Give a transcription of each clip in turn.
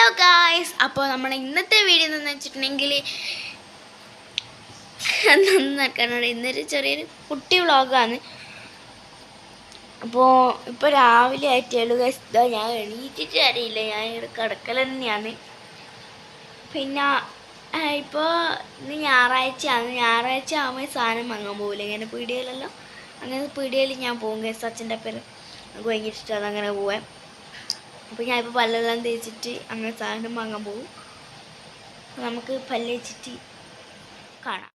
Hello guys, അപ്പോൾ നമ്മുടെ ഇന്നത്തെ വീഡിയോ എന്ന് വെച്ചിട്ടുണ്ടെങ്കിൽ ഇന്നൊരു ചെറിയൊരു കുട്ടി വ്ളോഗാണ്. അപ്പോൾ ഇപ്പോൾ രാവിലെ ആയിട്ടുള്ളൂ ഗായ്സ്. ഇതാ ഞാൻ എണീറ്റിട്ട് അറിയില്ല, ഞാൻ കിടക്കൽ തന്നെയാണ്. പിന്നെ ഇപ്പോൾ ഇന്ന് ഞായറാഴ്ച ആകുമ്പോൾ സാധനം വാങ്ങാൻ പോകില്ല, ഇങ്ങനെ പീടികയിലല്ലോ. അങ്ങനെ പീടികയിൽ ഞാൻ പോകും ഗായ്സ്. അച്ഛൻ്റെ പേര് നമുക്ക് ഭയങ്കര ഇഷ്ടമാണ് അങ്ങനെ പോവാൻ. അപ്പോൾ ഞാനിപ്പോൾ പല്ലെല്ലാം തേച്ചിട്ട് അങ്ങനെ സാധനം വാങ്ങാൻ പോകും. നമുക്ക് പല്ല് തേച്ചിട്ട് കാണാം.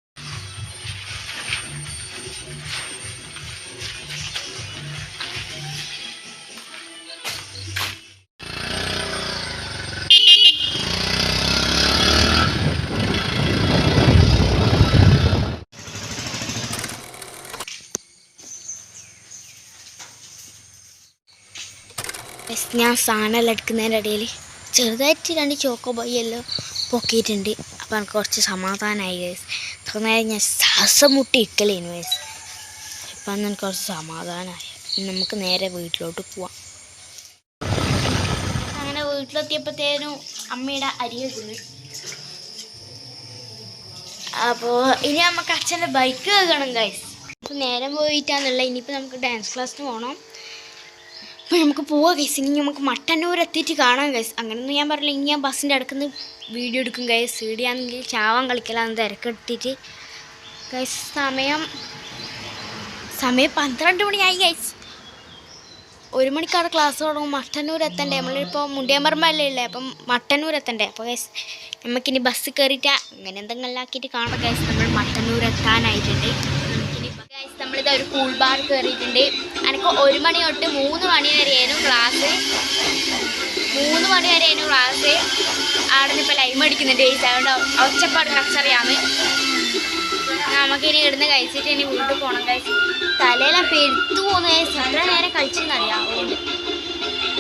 ഞാൻ സാധനമെല്ലാം എടുക്കുന്നതിൻ്റെ ഇടയിൽ ചെറുതായിട്ട് 2 ചോക്കോ ബോയെല്ലാം പൊക്കിയിട്ടുണ്ട്. അപ്പോൾ എനിക്ക് കുറച്ച് സമാധാനമായി ഗൈസ്. ഇത്ര നേരം ഞാൻ ശ്വാസം മുട്ടി ഇക്കലേനു ഗൈസ്. ഇപ്പം എനിക്ക് കുറച്ച് സമാധാനമായി. നമുക്ക് നേരെ വീട്ടിലോട്ട് പോവാം. അങ്ങനെ വീട്ടിലെത്തിയപ്പോഴത്തേനും അമ്മയുടെ അരി വെക്കുന്നു. അപ്പോൾ ഇനി നമുക്ക് അച്ഛൻ്റെ ബൈക്ക് കേൾക്കണം ഗൈസ്. അപ്പോൾ നേരം പോയിട്ടാന്നുള്ള. ഇനിയിപ്പോൾ നമുക്ക് ഡാൻസ് ക്ലാസ്സിന് പോകണം. അപ്പോൾ നമുക്ക് പോവാം ഗൈസ്. ഇനി നമുക്ക് മട്ടന്നൂർ എത്തിയിട്ട് കാണാം ഗൈസ്. അങ്ങനെയൊന്നും ഞാൻ പറഞ്ഞില്ല. ഇനി ഞാൻ ബസ്സിൻ്റെ അടുക്കുന്ന വീഡിയോ എടുക്കും ഗൈസ്. വീഡിയോ ആണെങ്കിൽ ചാവാൻ കളിക്കലാന്ന് തിരക്കെടുത്തിട്ട് ഗൈസ്. സമയം 12 മണിയായി ഗൈസ്. 1 മണിക്കാണ് ക്ലാസ് തുടങ്ങും. മട്ടന്നൂർ എത്തണ്ടേ. നമ്മളിപ്പോൾ മുണ്ടിയാമ്പറമ്പല്ലേ ഉള്ളത്. അപ്പം മട്ടന്നൂർ എത്തണ്ടേ. അപ്പോൾ ഗൈസ് നമുക്കിനി ബസ് കയറിയിട്ട് അങ്ങനെ എന്തെങ്കിലും ആക്കിയിട്ട് കാണാം ഗൈസ്. നമ്മൾ മട്ടന്നൂർ എത്താനായിട്ടുണ്ട്. ഗൈസ് നമ്മളിത് ഒരു കൂൾ ബാർ കയറിയിട്ടുണ്ട്. എനിക്ക് 1 മണി തൊട്ട് 3 മണി വരെയായിരുന്നു ക്ലാസ്. 3 മണി വരെയായിരുന്നു ക്ലാസ്. അവിടെ നിന്ന് ഇപ്പോൾ ലൈം അടിക്കുന്നുണ്ട് ഗൈസ്. അതുകൊണ്ട് ഒച്ചപ്പാട് കച്ചറിയാണ്. നമുക്കിനി ഇവിടുന്ന് കഴിച്ചിട്ട് ഇനി വീട്ടിൽ പോകണം ഗൈസ്. തലയെല്ലാം പെരുത്തു പോകുന്ന ഗൈസ്. എത്ര നേരം കഴിച്ചെന്നറിയാം. അതുകൊണ്ട്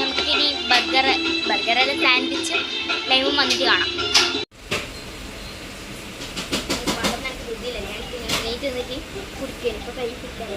നമുക്കിനി ബർഗറെല്ലാം സാൻഡ്വിച്ചും ലൈമും വന്നിട്ട് കാണാം. കുടിക്കാൻ ഇപ്പോൾ കൈ പിടിക്കാൻ